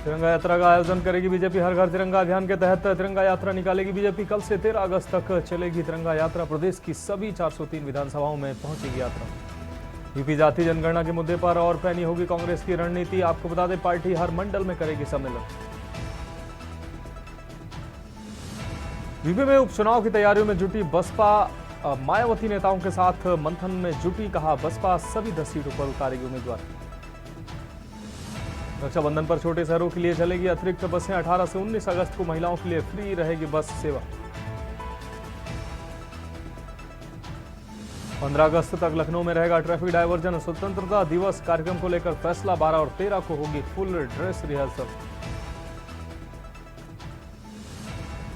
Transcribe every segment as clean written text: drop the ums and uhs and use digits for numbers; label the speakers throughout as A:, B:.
A: तिरंगा यात्रा का आयोजन करेगी बीजेपी। हर घर तिरंगा अभियान के तहत तिरंगा यात्रा निकालेगी बीजेपी। कल से 13 अगस्त तक चलेगी तिरंगा यात्रा। प्रदेश की सभी 403 विधानसभाओं में पहुंचेगी यात्रा। यूपी जाति जनगणना के मुद्दे पर और पैनी होगी कांग्रेस की रणनीति। आपको बता दें, पार्टी हर मंडल में करेगी सम्मेलन। यूपी में उपचुनाव की तैयारियों में जुटी बसपा। मायावती नेताओं के साथ मंथन में जुटी। कहा, बसपा सभी 10 सीटों पर उतारेगी उम्मीदवार। रक्षाबंधन पर छोटे शहरों के लिए चलेगी अतिरिक्त बसें। 18 से 19 अगस्त को महिलाओं के लिए फ्री रहेगी बस सेवा। 15 अगस्त तक लखनऊ में रहेगा ट्रैफिक डायवर्जन। स्वतंत्रता दिवस कार्यक्रम को लेकर फैसला। 12 और 13 को होगी फुल ड्रेस रिहर्सल।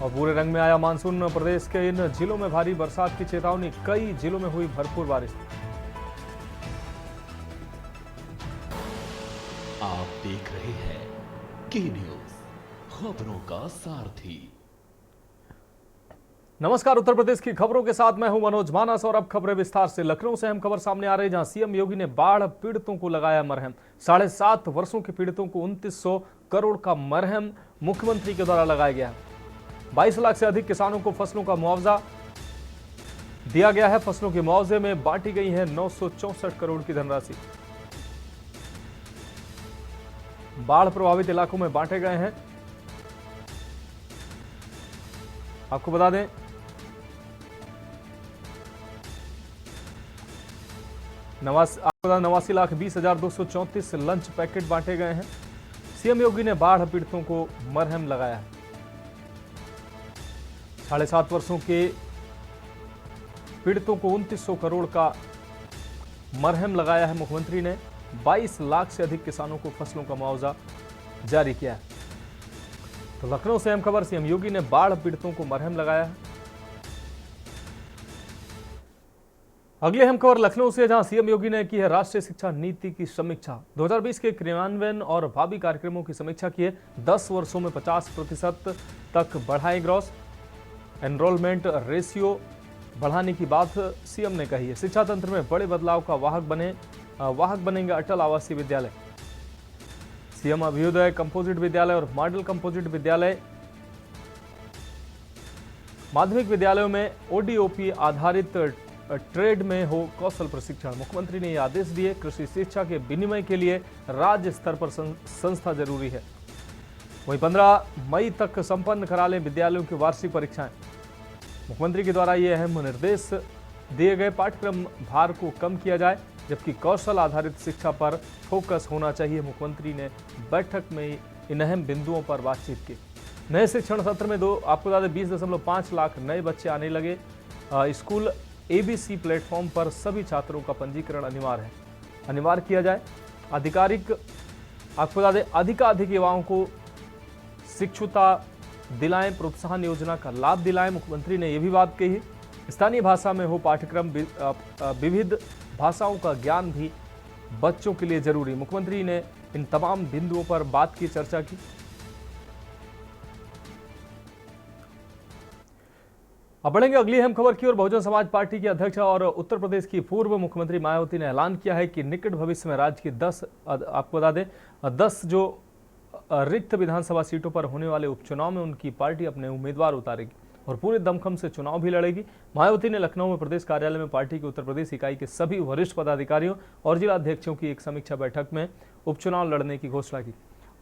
A: और पूरे रंग में आया मानसून। प्रदेश के इन जिलों में भारी बरसात की चेतावनी। कई जिलों में हुई भरपूर बारिश।
B: आप देख रहे हैं के न्यूज, खबरों का सारथी।
A: नमस्कार, उत्तर प्रदेश की खबरों के साथ मैं हूं मनोज मानस और अब खबरें विस्तार से। लखनऊ से अहम खबर सामने आ रही है, जहां सीएम योगी ने बाढ़ पीड़ितों को लगाया मरहम। 7.5 वर्षों के पीड़ितों को 2900 करोड़ का मरहम मुख्यमंत्री के द्वारा लगाया गया है। 22 लाख से अधिक किसानों को फसलों का मुआवजा दिया गया है। फसलों के मुआवजे में बांटी गई है 964 करोड़ की धनराशि। बाढ़ प्रभावित इलाकों में बांटे गए हैं। आपको बता दें, आपको 89,20,234 लंच पैकेट बांटे गए हैं। सीएम योगी ने बाढ़ पीड़ितों को मरहम लगाया है। 7.5 वर्षों के पीड़ितों को 2900 करोड़ का मरहम लगाया है मुख्यमंत्री ने। 22 लाख से अधिक किसानों को फसलों का मुआवजा जारी किया है। तो लखनऊ से अहम खबर, सीएम योगी ने बाढ़ पीड़ितों को मरहम लगाया है। अगली अहम खबर लखनऊ से, जहां सीएम योगी ने की है राष्ट्रीय शिक्षा नीति की समीक्षा। 2020 के क्रियान्वयन और भावी कार्यक्रमों की समीक्षा की है। 10 वर्षों में 50% तक बढ़ाए ग्रॉस एनरोलमेंट रेशियो बढ़ाने की बात सीएम ने कही है। शिक्षा तंत्र में बड़े बदलाव का वाहक बनेंगे अटल आवासीय विद्यालय। सीएम अभ्युदय कंपोजिट विद्यालय और मॉडल कंपोजिट विद्यालय माध्यमिक विद्यालयों में ओडीओपी आधारित ट्रेड में हो कौशल प्रशिक्षण। मुख्यमंत्री ने यह आदेश दिए। कृषि शिक्षा के विनिमय के लिए राज्य स्तर पर संस्था जरूरी है। वहीं 15 मई तक संपन्न करा लें विद्यालयों की वार्षिक परीक्षाएं। मुख्यमंत्री के द्वारा ये अहम निर्देश दिए गए। पाठ्यक्रम भार को कम किया जाए, जबकि कौशल आधारित शिक्षा पर फोकस होना चाहिए। मुख्यमंत्री ने बैठक में इन अहम बिंदुओं पर बातचीत की। नए शिक्षण सत्र में आपको बता दें 20.5 लाख नए बच्चे आने लगे। स्कूल एबीसी प्लेटफॉर्म पर सभी छात्रों का पंजीकरण अनिवार्य किया जाए। आपको बता दें अधिकाधिक युवाओं को शिक्षुता दिलाएं, प्रोत्साहन योजना का लाभ दिलाएं। मुख्यमंत्री ने यह भी बात कही। स्थानीय भाषा में हो पाठ्यक्रम। विविध भाषाओं का ज्ञान भी बच्चों के लिए जरूरी। मुख्यमंत्री ने इन तमाम बिंदुओं पर बात की, चर्चा की। अब बढ़ेंगे अगली अहम खबर की ओर। बहुजन समाज पार्टी की अध्यक्ष और उत्तर प्रदेश की पूर्व मुख्यमंत्री मायावती ने ऐलान किया है कि निकट भविष्य में राज्य की 10 आपको बता दें 10 जो रिक्त विधानसभा सीटों पर होने वाले उपचुनाव में उनकी पार्टी अपने उम्मीदवार उतारेगी और पूरे दमखम से चुनाव भी लड़ेगी। मायावती ने लखनऊ में प्रदेश कार्यालय में पार्टी की उत्तर प्रदेश इकाई के सभी वरिष्ठ पदाधिकारियों और जिला अध्यक्षों की एक समीक्षा बैठक में उपचुनाव लड़ने की घोषणा की।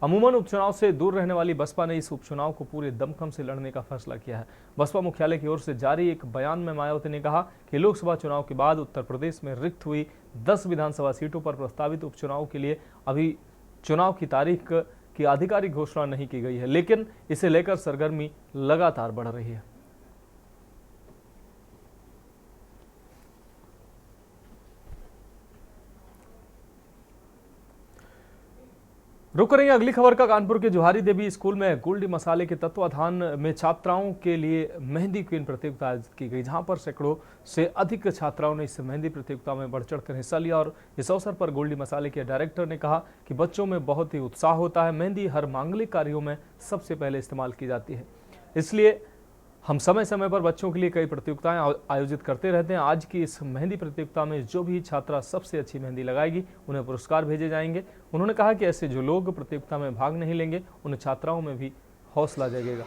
A: अमूमन उपचुनाव से दूर रहने वाली बसपा ने इस उपचुनाव को पूरे दमखम से लड़ने का फैसला किया है। बसपा मुख्यालय की ओर से जारी एक बयान में मायावती ने कहा कि लोकसभा चुनाव के बाद उत्तर प्रदेश में रिक्त हुई 10 विधानसभा सीटों पर प्रस्तावित उपचुनाव के लिए अभी चुनाव की तारीख की आधिकारिक घोषणा नहीं की गई है, लेकिन इसे लेकर सरगर्मी लगातार बढ़ रही है। रुक रही है अगली खबर का। कानपुर के जोहारी देवी स्कूल में गोल्डी मसाले के तत्वाधान में छात्राओं के लिए मेहंदी क्वीन प्रतियोगिता आयोजित की गई, जहां पर सैकड़ों से अधिक छात्राओं ने इस मेहंदी प्रतियोगिता में बढ़ चढ़कर हिस्सा लिया। और इस अवसर पर गोल्डी मसाले के डायरेक्टर ने कहा कि बच्चों में बहुत ही उत्साह होता है। मेहंदी हर मांगलिक कार्यों में सबसे पहले इस्तेमाल की जाती है, इसलिए हम समय समय पर बच्चों के लिए कई प्रतियोगिताएं आयोजित करते रहते हैं। आज की इस मेहंदी प्रतियोगिता में जो भी छात्रा सबसे अच्छी मेहंदी लगाएगी उन्हें पुरस्कार भेजे जाएंगे। उन्होंने कहा कि ऐसे जो लोग प्रतियोगिता में भाग नहीं लेंगे उन छात्राओं में भी हौसला जगेगा।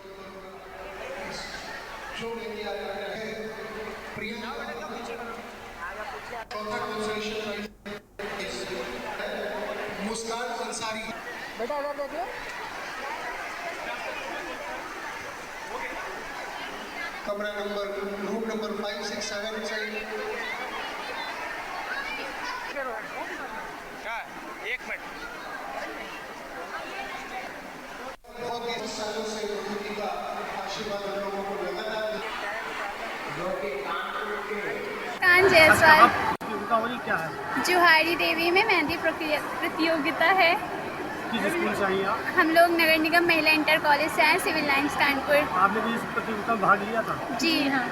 C: कमरा नंबर रूम नंबर 5, 6, 7 एक मिनट सालों से उन्हीं का आशीर्वाद लोगों को लगातार
D: क्या है?
E: जुहारी देवी में मेहंदी प्रतियोगिता है।
D: किस स्कूल से आई आप?
E: हम लोग नगर निगम महिला इंटर कॉलेज से आए, सिविल लाइन्स कानपुर।
D: आपने भी इस प्रतियोगिता में भाग लिया था?
E: जी हाँ।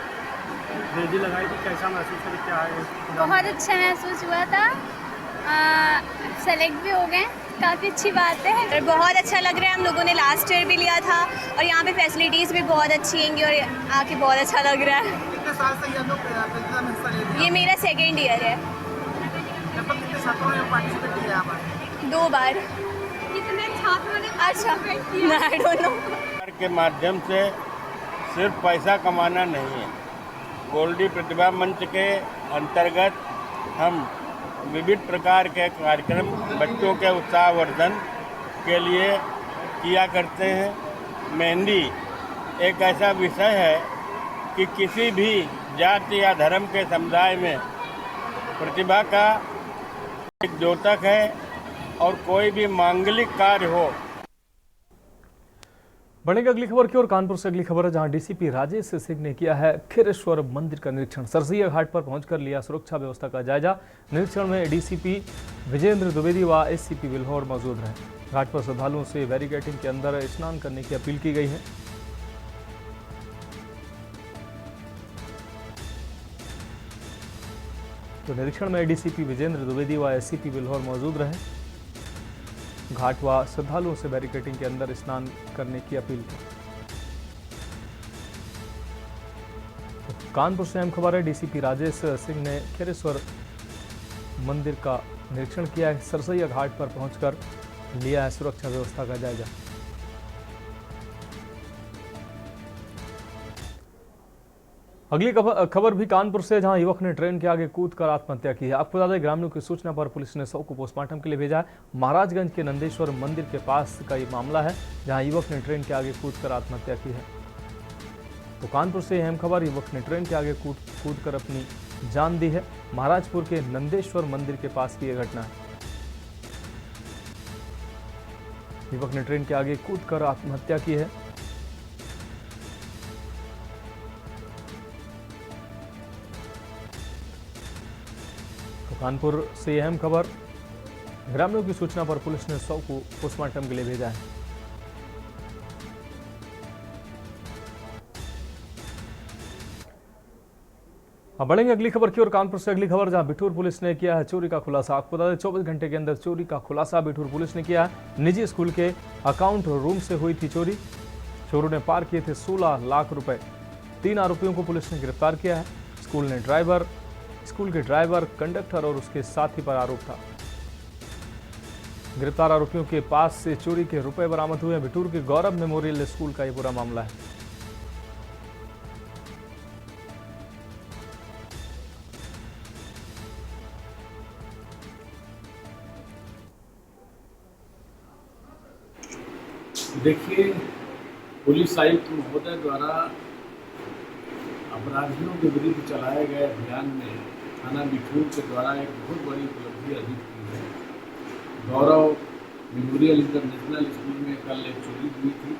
D: मेहंदी लगाई थी, कैसा महसूस करी, क्या है?
E: बहुत अच्छा महसूस हुआ था, सेलेक्ट भी हो गए, काफ़ी अच्छी बात है।
F: और बहुत अच्छा लग रहा है। हम लोगों ने लास्ट ईयर भी लिया था और यहाँ पे फैसिलिटीज़ भी बहुत अच्छी हैंगी और आके बहुत अच्छा लग रहा है।
D: कितने साल से ये लोग प्रतियोगिता में हिस्सा ले रहे हैं?
F: ये मेरा 2nd ईयर है।
D: लगभग कितने छात्रों ने पार्टिसिपेट किया है?
F: 2 बार।
E: कितने छात्रों ने
F: अच्छा, आई डोंट नो।
G: के माध्यम से सिर्फ पैसा कमाना नहीं है। गोल्डी प्रतिभा मंच के अंतर्गत हम विविध प्रकार के कार्यक्रम बच्चों के उत्साहवर्धन के लिए किया करते हैं। मेहंदी एक ऐसा विषय है कि किसी भी जाति या धर्म के समुदाय में प्रतिभा का एक द्योतक है और कोई भी मांगलिक कार्य हो।
A: बढ़ेंगे अगली खबर की ओर। कानपुर से अगली खबर है, जहां डीसीपी राजेश सिंह ने किया है खीरेश्वर मंदिर का निरीक्षण। सरसैया घाट पर पहुंचकर लिया सुरक्षा व्यवस्था का जायजा। निरीक्षण में डीसीपी विजेंद्र द्विवेदी व एससीपी बिल्हौर मौजूद रहे। घाट पर श्रद्धालुओं से बैरिकेडिंग के अंदर स्नान करने की अपील की गई है। तो निरीक्षण में डीसीपी विजेंद्र द्विवेदी व एससीपी बिल्हौर मौजूद रहे। घाट व श्रद्धालुओं से बैरिकेडिंग के अंदर स्नान करने की अपील की। तो कानपुर से अहम खबर है, डीसीपी राजेश सिंह ने खीरेश्वर मंदिर का निरीक्षण किया है। सरसैया घाट पर पहुंचकर लिया है सुरक्षा व्यवस्था का जायजा। अगली खबर भी कानपुर से, जहां युवक ने ट्रेन के आगे कूदकर आत्महत्या की है। आपको बता दें, ग्रामीणों की सूचना पर पुलिस ने शव को पोस्टमार्टम के लिए भेजा है। महाराजगंज के नंदेश्वर मंदिर के पास का ये मामला है, जहां युवक ने ट्रेन के आगे कूदकर आत्महत्या की है। तो कानपुर से अहम खबर, युवक ने ट्रेन के आगे कूदकर अपनी जान दी है। महाराजपुर के नंदेश्वर मंदिर के पास की यह घटना है। युवक ने ट्रेन के आगे कूदकर आत्महत्या की है। कानपुर से अहम खबर, ग्रामीणों की सूचना पर पुलिस ने शव को पोस्टमार्टम के लिए भेजा है। अब बढ़ेंगे अगली खबर की ओर। कानपुर से अगली खबर, जहां बिठूर पुलिस ने किया है चोरी का खुलासा। आपको बता दें, 24 घंटे के अंदर चोरी का खुलासा बिठूर पुलिस ने किया है। निजी स्कूल के अकाउंट रूम से हुई थी चोरी। चोरों ने पार किए थे 16 लाख रुपए। 3 आरोपियों को पुलिस ने गिरफ्तार किया है। स्कूल के ड्राइवर, कंडक्टर और उसके साथी पर आरोप था। गिरफ्तार आरोपियों के पास से चोरी के रुपए बरामद हुए। बिठूर के गौरव मेमोरियल स्कूल का यह पूरा मामला है।
H: देखिए, पुलिस आयुक्त महोदय द्वारा अपराधियों के विरुद्ध चलाए गए अभियान में थाना बिठूर के द्वारा एक बहुत बड़ी उपलब्धि अर्जित की है। गौरव मेमोरियल इंटरनेशनल स्कूल में कल एक चोरी हुई थी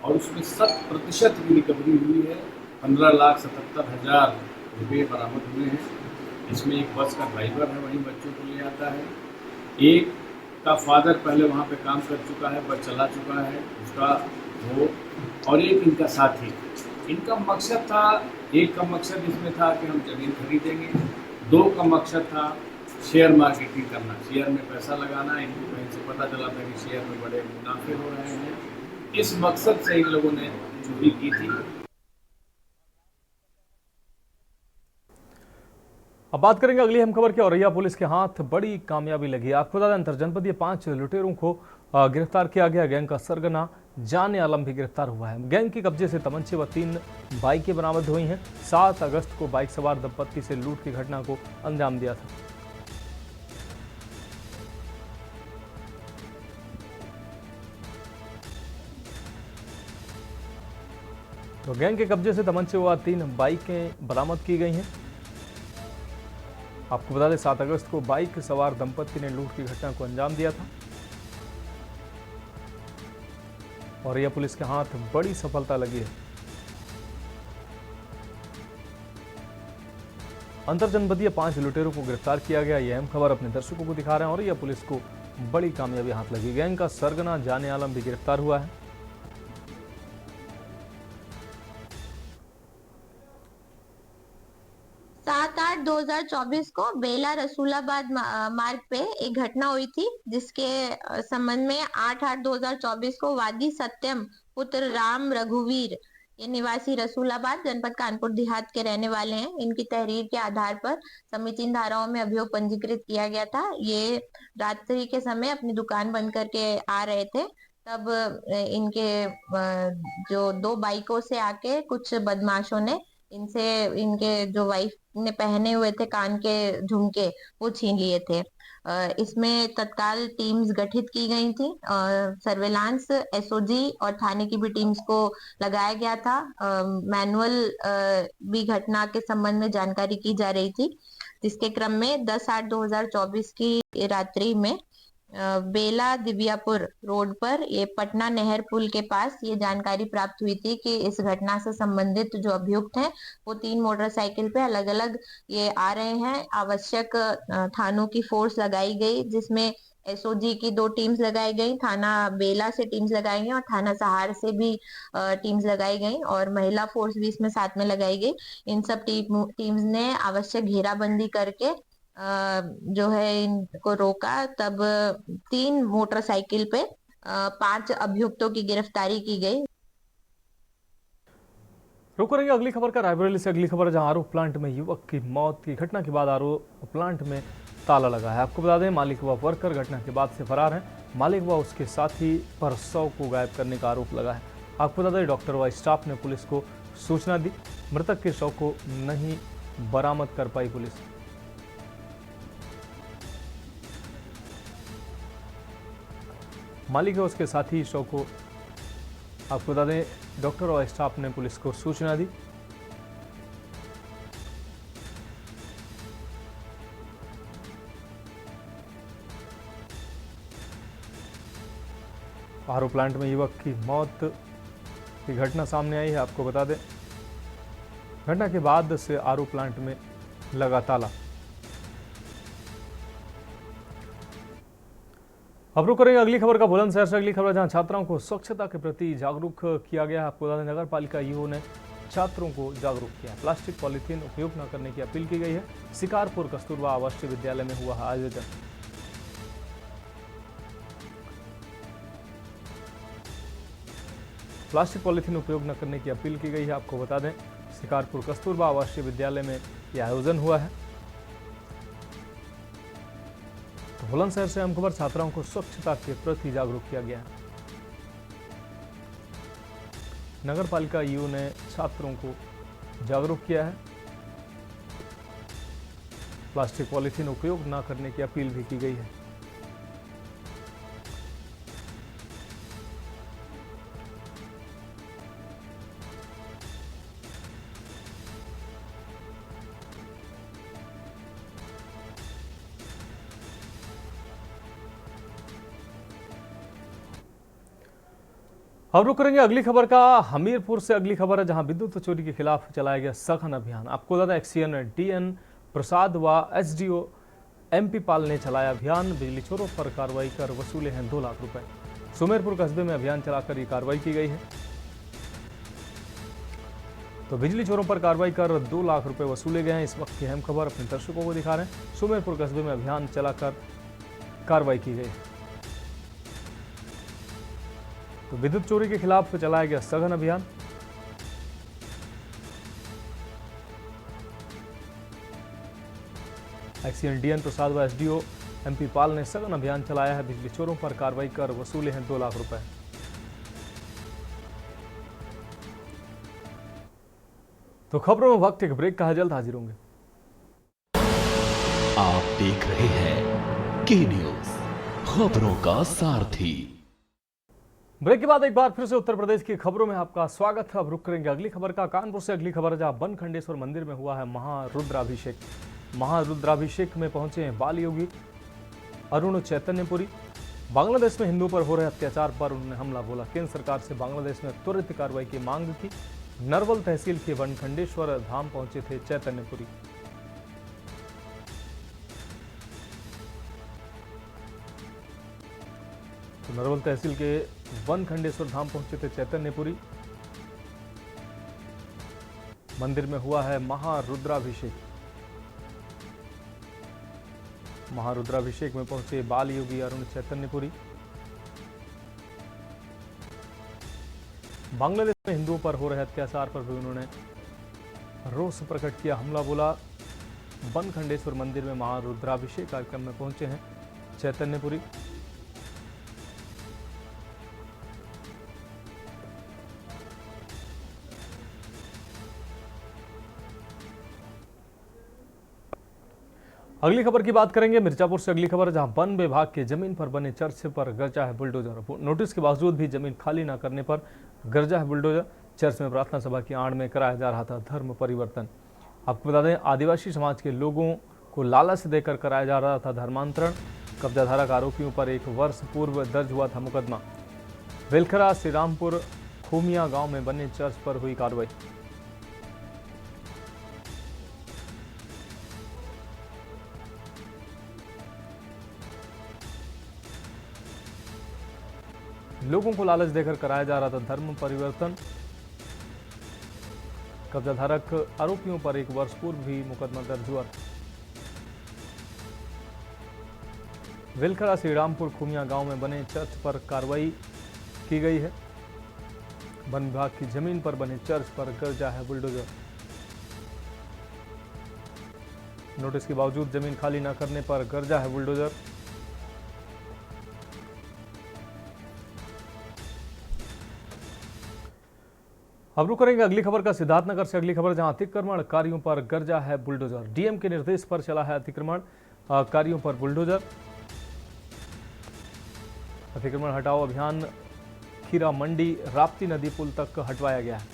H: और उसमें 100% की रिकवरी हुई है। 15,77,000 रुपये बरामद हुए हैं। इसमें एक बस का ड्राइवर है, वहीं बच्चों को ले आता है। एक का फादर पहले वहाँ पे काम कर चुका है, बस चला चुका है उसका वो, और एक इनका साथी। इनका मकसद था, एक का मकसद इसमें था कि हम ज़मीन खरीदेंगे, 2 का मकसद था शेयर मार्केटिंग करना, शेयर में पैसा लगाना। इनको कहीं से पता चला था कि शेयर में बड़े मुनाफे हो रहे हैं। इस मकसद से इन लोगों ने चोरी की थी।
A: अब बात करेंगे अगली अहम खबर की। औरैया पुलिस के हाथ बड़ी कामयाबी लगी। आपको बता दें, अंतरजनपदीय 5 लुटेरों को गिरफ्तार किया गया। गैंग का सरगना जाने आलम भी गिरफ्तार हुआ है। गैंग के कब्जे से तमंचे व 3 बाइकें बरामद हुई हैं। 7 अगस्त को बाइक सवार दंपत्ति से लूट की घटना को अंजाम दिया था। तो गैंग के कब्जे से तमंचे व 3 बाइकें बरामद की गई हैं। आपको बता दें, 7 अगस्त को बाइक सवार दंपत्ति ने लूट की घटना को अंजाम दिया था। और यह पुलिस के हाथ बड़ी सफलता लगी है। अंतरजनपदीय 5 लुटेरों को गिरफ्तार किया गया। यह अहम खबर अपने दर्शकों को दिखा रहे हैं। और यह पुलिस को बड़ी कामयाबी हाथ लगी। गैंग का सरगना जाने आलम भी गिरफ्तार हुआ है।
I: 7/8/2024 को बेला रसूलाबाद मार्ग पे एक घटना हुई थी, जिसके संबंध में 8/8/2024 को वादी सत्यम पुत्र राम रघुवीर, ये निवासी रसूलाबाद जनपद कानपुर देहात के रहने वाले हैं। इनकी तहरीर के आधार पर समीचीन धाराओं में अभियोग पंजीकृत किया गया था। ये रात्रि के समय अपनी दुकान बंद करके आ रहे थे, तब इनके जो 2 बाइकों से आके कुछ बदमाशों ने इनसे इनके जो वाइफ ने पहने हुए थे कान के झुमके, वो छीन लिए थे। इसमें तत्काल टीम्स गठित की गई थी। सर्वेलांस, एसओजी और थाने की भी टीम्स को लगाया गया था। मैनुअल भी घटना के संबंध में जानकारी की जा रही थी, जिसके क्रम में 10/8/2024 की रात्रि में बेला दिव्यापुर रोड पर ये पटना नहर पुल के पास ये जानकारी प्राप्त हुई थी कि इस घटना से संबंधित जो अभियुक्त हैं वो 3 मोटरसाइकिल पे अलग अलग ये आ रहे हैं। आवश्यक थानों की फोर्स लगाई गई, जिसमें एसओजी की 2 टीम्स लगाई गई, थाना बेला से टीम्स लगाई गई और थाना सहार से भी टीम्स लगाई गई और महिला फोर्स भी इसमें साथ में लगाई गई। इन सब टीम्स ने आवश्यक घेराबंदी करके जो है इनको रोका। तब 3 मोटरसाइकिल पे 5 अभियुक्तों की गिरफ्तारी की गई।
A: रुक करेंगे अगली खबर का। रायबरेली से अगली खबर, जहां आरओ प्लांट में युवक की मौत की घटना के बाद आरओ प्लांट में ताला लगा है। आपको बता दें, मालिक व वर्कर घटना के बाद से फरार है। मालिक व उसके साथी पर शव को गायब करने का आरोप लगा है। आपको बता दें, डॉक्टर व स्टाफ ने पुलिस को सूचना दी। मृतक के शव को नहीं बरामद कर पाई पुलिस। मालिक है उसके साथी शव को, आपको बता दें, डॉक्टर और स्टाफ ने पुलिस को सूचना दी। आरओ प्लांट में युवक की मौत की घटना सामने आई है। आपको बता दें, घटना के बाद से आरओ प्लांट में लगा ताला। अब रुक करेंगे अगली खबर का। बुलंदशहर से अगली खबर, जहां छात्राओं को स्वच्छता के प्रति जागरूक किया गया है। आपको बता दें, नगर पालिका ईओ ने छात्रों को जागरूक किया है। प्लास्टिक पॉलीथीन उपयोग न करने की अपील की गई है। शिकारपुर कस्तूरबा आवासीय विद्यालय में हुआ आयोजन। प्लास्टिक पॉलीथीन उपयोग न करने की अपील की गई है। आपको बता दें, शिकारपुर कस्तूरबा आवासीय विद्यालय में यह आयोजन हुआ है। तो बुलंदशहर से अहम खबर, छात्राओं को स्वच्छता के प्रति जागरूक किया गया है। नगर पालिका ईओ ने छात्रों को जागरूक किया है। प्लास्टिक पॉलीथीन उपयोग न करने की अपील भी की गई है। अब रुक करेंगे अगली खबर का। हमीरपुर से अगली खबर है, जहां विद्युत चोरी के खिलाफ चलाया गया सघन अभियान। आपको बता दें, एक्सीएन डीएन प्रसाद व एसडीओ एमपी पाल ने चलाया अभियान। बिजली चोरों पर कार्रवाई कर वसूले हैं 2 लाख रुपए। सुमेरपुर कस्बे में अभियान चलाकर ये कार्रवाई की गई है। तो बिजली चोरों पर कार्रवाई कर 2 लाख रुपए वसूले गए हैं। इस वक्त की अहम खबर अपने दर्शकों को दिखा रहे हैं। सुमेरपुर कस्बे में अभियान चलाकर कार्रवाई की गई है। तो विद्युत चोरी के खिलाफ चलाया गया सघन अभियान। एक्सीएन डीएन प्रसाद व एसडीओ एमपी पाल ने सघन अभियान चलाया है। बिजली चोरों पर कार्रवाई कर वसूले हैं 2 लाख रुपए। तो खबरों में वक्त एक ब्रेक का है, जल्द हाजिर होंगे।
B: आप देख रहे हैं के न्यूज, खबरों का सारथी।
A: ब्रेक के बाद एक बार फिर से उत्तर प्रदेश की खबरों में आपका स्वागत है। अब रुक करेंगे अगली खबर का। कानपुर से अगली खबर, जहां बनखंडेश्वर मंदिर में हुआ है महारुद्राभिषेक। महारुद्राभिषेक में पहुंचे हैं बाल योगी अरुण चैतन्यपुरी। बांग्लादेश में हिंदुओं पर हो रहे अत्याचार पर उन्होंने हमला बोला। केंद्र सरकार से बांग्लादेश में त्वरित कार्रवाई की मांग की। नरवल तहसील के बनखंडेश्वर धाम पहुंचे थे चैतन्यपुरी। तो नरवल तहसील के बनखंडेश्वर धाम पहुंचे थे चैतन्यपुरी। मंदिर में हुआ है महारुद्राभिषेक। महारुद्राभिषेक में पहुंचे बाल योगी अरुण चैतन्यपुरी। बांग्लादेश में हिंदुओं पर हो रहे अत्याचार पर भी उन्होंने रोष प्रकट किया, हमला बोला। बनखंडेश्वर मंदिर में महारुद्राभिषेक कार्यक्रम में पहुंचे हैं चैतन्यपुरी। अगली खबर की बात करेंगे मिर्जापुर से। अगली खबर, जहां वन विभाग के जमीन पर बने चर्च पर गरजा है बुलडोजर। नोटिस के बावजूद भी जमीन खाली न करने पर गरजा है बुलडोजर। चर्च में प्रार्थना सभा की आड़ में कराया जा रहा था धर्म परिवर्तन। आपको बता दें, आदिवासी समाज के लोगों को लालच देकर कराया जा रहा था धर्मांतरण। कब्जाधारक आरोपियों पर 1 वर्ष पूर्व दर्ज हुआ था मुकदमा। वेलखरा श्रीरामपुर खूमिया गांव में बने चर्च पर हुई कार्रवाई। लोगों को लालच देकर कराया जा रहा था धर्म परिवर्तन। कब्जाधारक आरोपियों पर 1 वर्ष पूर्व भी मुकदमा दर्ज हुआ। वेलखरा श्रीरामपुर खूमिया गांव में बने चर्च पर कार्रवाई की गई है। वन विभाग की जमीन पर बने चर्च पर गरजा है बुलडोजर। नोटिस के बावजूद जमीन खाली न करने पर गरजा है बुलडोजर। अब रुक करेंगे अगली खबर का सिद्धार्थनगर से। अगली खबर, जहां अतिक्रमण कार्यों पर गरजा है बुलडोजर। डीएम के निर्देश पर चला है अतिक्रमण कार्यों पर बुलडोजर। अतिक्रमण हटाओ अभियान खीरा मंडी राप्ती नदी पुल तक हटवाया गया है।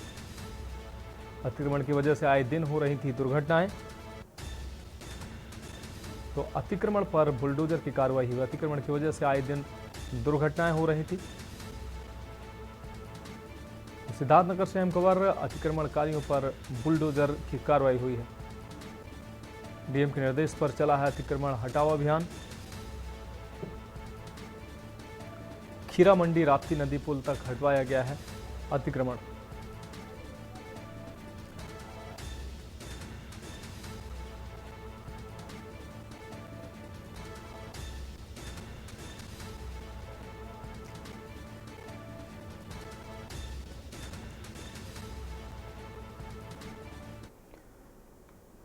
A: अतिक्रमण की वजह से आए दिन हो रही थी दुर्घटनाएं, तो अतिक्रमण पर बुलडोजर की कार्रवाई हुई। अतिक्रमण की वजह से आए दिन दुर्घटनाएं हो रही थी। सिद्धार्थनगर से अहम खबर, अतिक्रमणकारियों पर बुलडोजर की कार्रवाई हुई है। डीएम के निर्देश पर चला है अतिक्रमण हटाओ अभियान। खीरा मंडी राप्ती नदी पुल तक हटवाया गया है अतिक्रमण।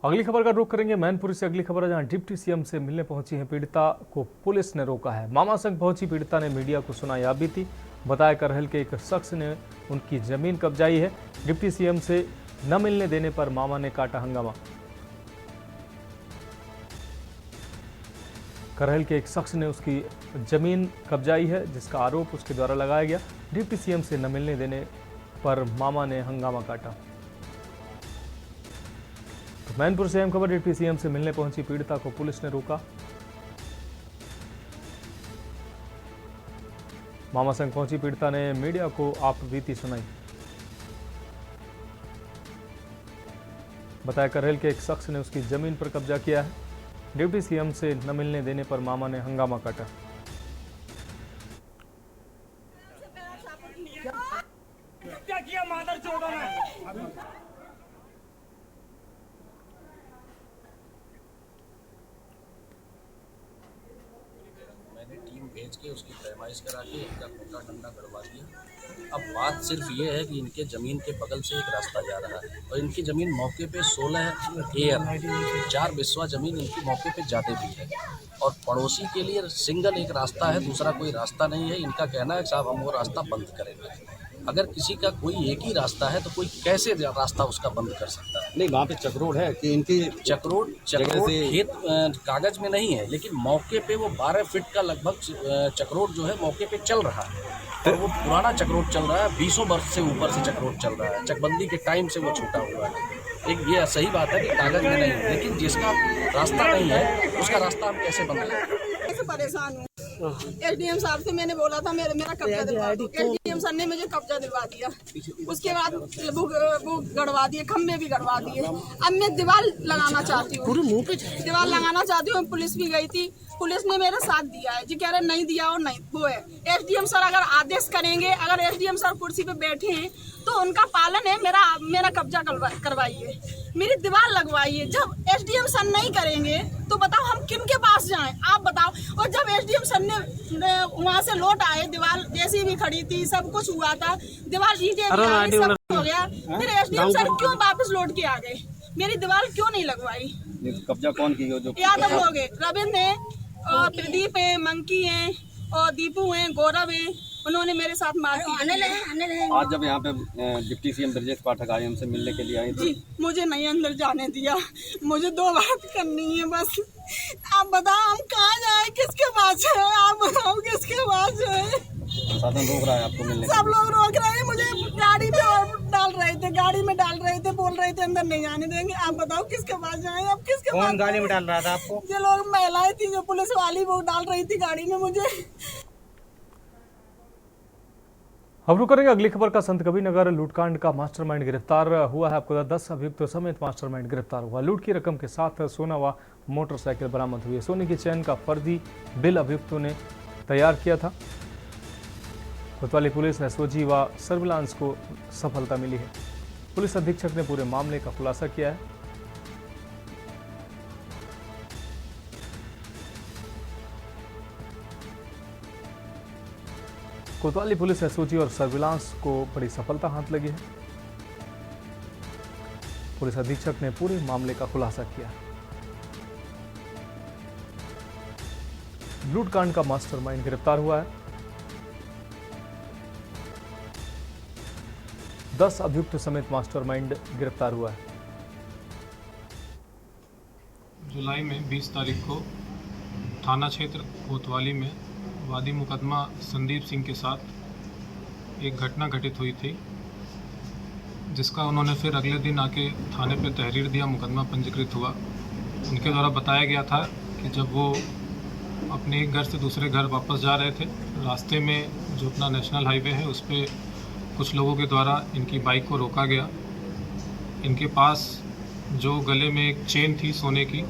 A: अगली खबर का रुख करेंगे मैनपुरी से। अगली खबर है, जहां डिप्टी सीएम से मिलने पहुंची है पीड़िता को पुलिस ने रोका है। मामा संग पहुंची पीड़िता ने मीडिया को सुनाई आपबीती। बताया करहल के एक शख्स ने उनकी जमीन कब्जाई है। डिप्टी सीएम से न मिलने देने पर मामा ने काटा हंगामा। करहल के एक शख्स ने उसकी जमीन कब्जाई है, जिसका आरोप उसके द्वारा लगाया गया। डिप्टी सीएम से न मिलने देने पर मामा ने हंगामा काटा। तो मैनपुर से अहम खबर, डिप्टी सीएम से मिलने पहुंची पीड़िता को पुलिस ने रोका। मामा संग पहुंची पीड़िता ने मीडिया को आपबीती सुनाई। बताया करहल के एक शख्स ने उसकी जमीन पर कब्जा किया है। डिप्टी सीएम से न मिलने देने पर मामा ने हंगामा काटा।
D: क्या किया मादर चौदह ने?
J: मैंने टीम भेज के उसकी पैमाइश करा के इनका खूंटा डंडा गड़वा दिया। अब बात सिर्फ ये है कि इनके ज़मीन के बगल से एक रास्ता जा रहा है और इनकी ज़मीन मौके पे 16 एयर 4 बिस्वा ज़मीन इनकी मौके पे जाते भी है और पड़ोसी के लिए सिंगल एक रास्ता है, दूसरा कोई रास्ता नहीं है। इनका कहना है साहब हम वो रास्ता बंद करेंगे। अगर किसी का कोई एक ही रास्ता है तो कोई कैसे रास्ता उसका बंद कर सकता है?
K: नहीं, वहाँ पे चक्रोड है कि इनकी
J: चक्रोड खेत कागज में नहीं है, लेकिन मौके पे वो 12 फीट का लगभग चक्रोड जो है मौके पे चल रहा है और वो पुराना चक्रोड चल रहा है, 20 वर्ष से ऊपर से चक्रोड चल रहा है। चकबंदी के टाइम से वो छूटा हुआ है। एक ये सही बात है कि कागज में नहीं है, लेकिन जिसका रास्ता नहीं है उसका रास्ता हम कैसे बंद करें?
L: कैसे परेशान हूँ। एसडीएम साहब से मैंने बोला था मेरा कब्जा दिलवा दो। एसडीएम सर ने मुझे कब्जा दिलवा दिया, उसके बाद वो गड़वा दिए, खम्भे भी गड़वा दिए। अब मैं दीवार लगाना चाहती हूँ, दीवार लगाना चाहती हूँ। पुलिस भी गई थी, पुलिस ने मेरा साथ दिया है जी, कह रहे नहीं दिया और नहीं वो है। एसडीएम सर अगर आदेश करेंगे, अगर एसडीएम सर कुर्सी पे बैठे हैं तो उनका पालन है। मेरा कब्जा करवाइए, मेरी दीवार लगवाइए। जब एसडीएम सर नहीं करेंगे तो बताओ हम किन के पास जाएं, आप बताओ। और जब एसडीएम सर ने वहाँ से लौट आए, दीवार जैसी भी खड़ी थी, सब कुछ हुआ था, दीवार नीचे सब हो गया, फिर एसडीएम सर क्यों वापस लौट के आ गए? मेरी दीवार क्यों नहीं लगवाई?
K: कब्जा कौन की? जो
L: यादव लोग हैं, रविंद्र है और प्रदीप है, मंकी है और दीपू है, गौरव है, उन्होंने मेरे साथ मारपीट।
K: आज जब यहाँ पे डिप्टी सीएम ब्रजेश पाठक आए, हमसे मिलने के लिए आए
L: जी, मुझे नहीं अंदर जाने दिया। मुझे 2 बात करनी है बस। आप बताओ हम कहाँ जाए, किसके पास जाए? आप बताओ किसके पास जाए?
K: साधन रोक रहा है आपको मिलने?
L: सब लोग रोक रहे हैं मुझे, गाड़ी पे डाल रहे थे, गाड़ी में डाल रहे थे, बोल रहे थे अंदर नहीं जाने देंगे। आप बताओ किसके पास जाए? अब किसके पास?
K: कौन गाड़ी में डाल रहा था आपको?
L: जो लोग महिलाएं थी, जो पुलिस वाली, वो डाल रही थी गाड़ी में मुझे।
A: अब रुक करेंगे अगली खबर का। संत कबीरनगर लूटकांड का मास्टरमाइंड गिरफ्तार हुआ है। आपको 10 अभियुक्तों समेत मास्टरमाइंड गिरफ्तार हुआ। लूट की रकम के साथ सोना व मोटरसाइकिल बरामद हुई है। सोने की चैन का फर्जी बिल अभियुक्तों ने तैयार किया था। कोतवाली पुलिस ने एसओजी व सर्विलांस को सफलता मिली है। पुलिस अधीक्षक ने पूरे मामले का खुलासा किया है। कोतवाली पुलिस एसओजी और सर्विलांस को बड़ी सफलता हाथ लगी है। पुलिस अधीक्षक ने पूरे मामले का खुलासा किया। लूटकांड का मास्टरमाइंड गिरफ्तार हुआ है। 10 अभियुक्त समेत मास्टरमाइंड गिरफ्तार हुआ है।
M: जुलाई में 20 तारीख को थाना क्षेत्र कोतवाली में वादी मुकदमा संदीप सिंह के साथ एक घटना घटित हुई थी, जिसका उन्होंने फिर अगले दिन आके थाने पे तहरीर दिया, मुकदमा पंजीकृत हुआ। उनके द्वारा बताया गया था कि जब वो अपने एक घर से दूसरे घर वापस जा रहे थे, रास्ते में जो अपना नेशनल हाईवे है उस पर कुछ लोगों के द्वारा इनकी बाइक को रोका गया। इनके पास जो गले में एक चेन थी सोने की,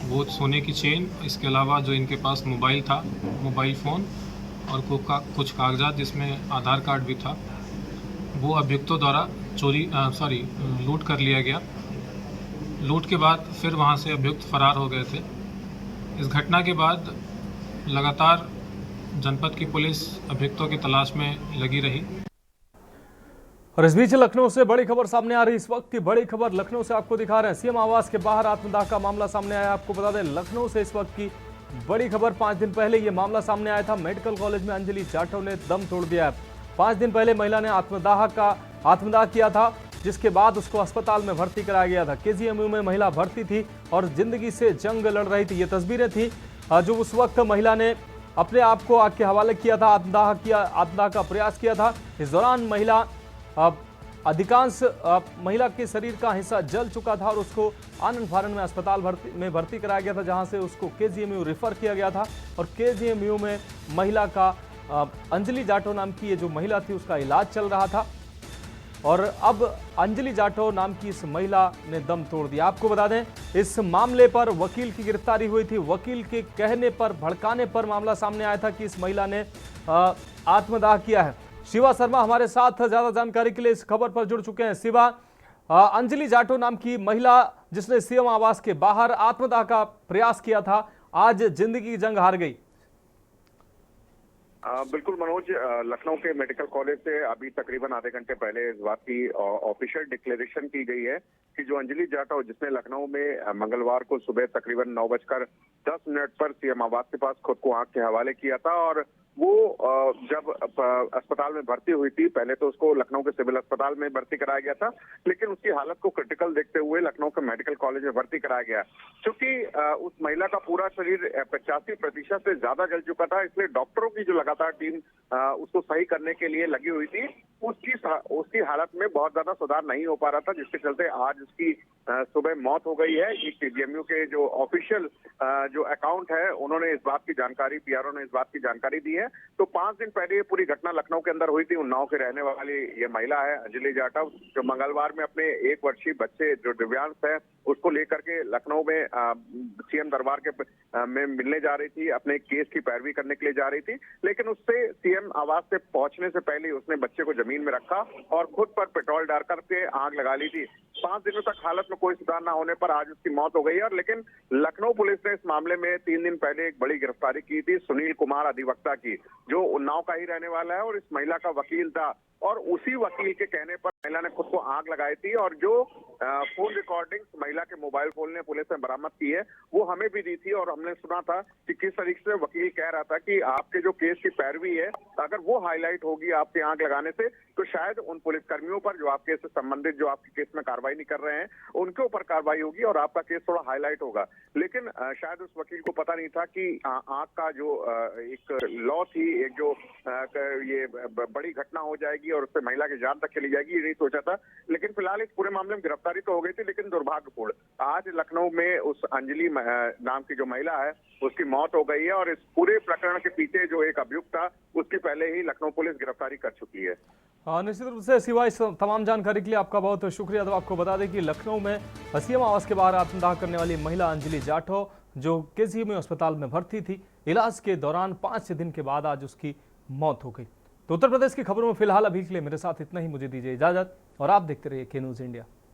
M: वो सोने की चेन, इसके अलावा जो इनके पास मोबाइल था, मोबाइल फ़ोन और कुछ कागजात जिसमें आधार कार्ड भी था, वो अभियुक्तों द्वारा लूट कर लिया गया। लूट के बाद फिर वहाँ से अभियुक्त फरार हो गए थे। इस घटना के बाद लगातार जनपद की पुलिस अभियुक्तों की तलाश में लगी रही।
A: और इस बीच लखनऊ से बड़ी खबर सामने आ रही। इस वक्त की बड़ी खबर लखनऊ से आपको दिखा रहे हैं। सीएम आवास के बाहर आत्मदाह का मामला सामने आया। आपको बता दें लखनऊ से इस वक्त की बड़ी खबर। 5 दिन पहले ये मामला सामने आया था। मेडिकल कॉलेज में अंजलि जाटव ने दम तोड़ दिया। 5 दिन पहले महिला ने आत्मदाह किया था, जिसके बाद उसको अस्पताल में भर्ती कराया गया था। केजीएमयू में महिला भर्ती थी और जिंदगी से जंग लड़ रही थी। ये तस्वीरें थी जो उस वक्त महिला ने अपने आप को आग के हवाले किया था, आत्मदाह का प्रयास किया था। इस दौरान महिला अधिकांश महिला के शरीर का हिस्सा जल चुका था और उसको आनंद फानन में अस्पताल में भर्ती कराया गया था, जहां से उसको केजीएमयू रेफर किया गया था। और केजीएमयू में महिला का अंजलि जाटव नाम की ये जो महिला थी उसका इलाज चल रहा था। और अब अंजलि जाटव नाम की इस महिला ने दम तोड़ दिया। आपको बता दें इस मामले पर वकील की गिरफ्तारी हुई थी। वकील के कहने पर, भड़काने पर मामला सामने आया था कि इस महिला ने आत्मदाह किया है। शिवा शर्मा हमारे साथ ज्यादा जानकारी के लिए इस खबर पर जुड़ चुके हैं। शिवा, अंजलि जाटव नाम की महिला जिसने सीएम आवास के बाहर आत्मदाह का प्रयास किया था, आज जिंदगी की जंग हार गई।
N: बिल्कुल मनोज, लखनऊ के मेडिकल कॉलेज से अभी तकरीबन आधे घंटे पहले इस बात की ऑफिशियल डिक्लेरेशन की गई है कि जो अंजलि जाटव, जिसने लखनऊ में मंगलवार को सुबह तकरीबन 9:10 पर सीएम आवास के पास खुद को आग के हवाले किया था, और वो जब अस्पताल में भर्ती हुई थी, पहले तो उसको लखनऊ के सिविल अस्पताल में भर्ती कराया गया था, लेकिन उसकी हालत को क्रिटिकल देखते हुए लखनऊ के मेडिकल कॉलेज में भर्ती कराया गया। क्योंकि उस महिला का पूरा शरीर 85% से ज्यादा जल चुका था, इसलिए डॉक्टरों की जो लगातार टीम उसको सही करने के लिए लगी हुई थी, उसकी हालत में बहुत ज्यादा सुधार नहीं हो पा रहा था, जिसके चलते आज उसकी सुबह मौत हो गई है। केजीएमयू के जो ऑफिशियल जो अकाउंट है, उन्होंने इस बात की जानकारी, पीआरओ ने इस बात की जानकारी दी है। तो 5 दिन पहले ये पूरी घटना लखनऊ के अंदर हुई थी। उन्नाव के रहने वाली ये महिला है अंजलि जाटव, जो मंगलवार में अपने 1 वर्षीय बच्चे जो दिव्यांग है उसको लेकर के लखनऊ में सीएम दरबार के में मिलने जा रही थी, अपने केस की पैरवी करने के लिए जा रही थी, लेकिन उससे सीएम आवास से पहुंचने से पहले उसने बच्चे को जमीन में रखा और खुद पर पेट्रोल डाल करके आग लगा ली थी। 5 दिनों तक हालत में कोई सुधार न होने पर आज उसकी मौत हो गई है। और लेकिन लखनऊ पुलिस ने इस मामले में 3 दिन पहले एक बड़ी गिरफ्तारी की थी सुनील कुमार अधिवक्ता की, जो उन्नाव का ही रहने वाला है और इस महिला का वकील था, और उसी वकील के कहने पर महिला ने खुद को आग लगाई थी। और जो फोन रिकॉर्डिंग्स महिला के मोबाइल फोन ने पुलिस ने बरामद की है, वो हमें भी दी थी, और हमने सुना था कि किस तरीके से वकील कह रहा था कि आपके जो केस की पैरवी है, अगर वो हाईलाइट होगी आपके आग लगाने से, तो शायद उन पुलिसकर्मियों पर जो आपके से संबंधित, जो आपके केस में कार्रवाई नहीं कर रहे हैं, उनके ऊपर कार्रवाई होगी और आपका केस थोड़ा हाईलाइट होगा। लेकिन शायद उस वकील को पता नहीं था कि आग का जो एक लॉ थी, एक जो ये बड़ी घटना हो जाएगी और उससे महिला की जान तक चली जाएगी, ये नहीं सोचा था। लेकिन फिलहाल इस पूरे मामले में गिरफ्तारी तो हो गई थी, लेकिन दुर्भाग्यपूर्ण आज लखनऊ में उस अंजलि नाम की जो महिला है उसकी मौत हो गई है, और इस पूरे प्रकरण के पीछे जो एक अभियुक्त था उसकी पहले ही लखनऊ पुलिस गिरफ्तारी कर चुकी है।
A: निश्चित रूप से सिवाय इस तमाम जानकारी के लिए आपका बहुत शुक्रिया। तो आपको बता दें कि लखनऊ में सीएम आवास के बाहर आत्मदाह करने वाली महिला अंजलि जाटव, जो केजीएमयू अस्पताल में भर्ती थी, इलाज के दौरान 5 दिन के बाद आज उसकी मौत हो गई। तो उत्तर प्रदेश की खबरों में फिलहाल अभी के लिए मेरे साथ इतना ही। मुझे दीजिए इजाजत और आप देखते रहिए के न्यूज़ इंडिया।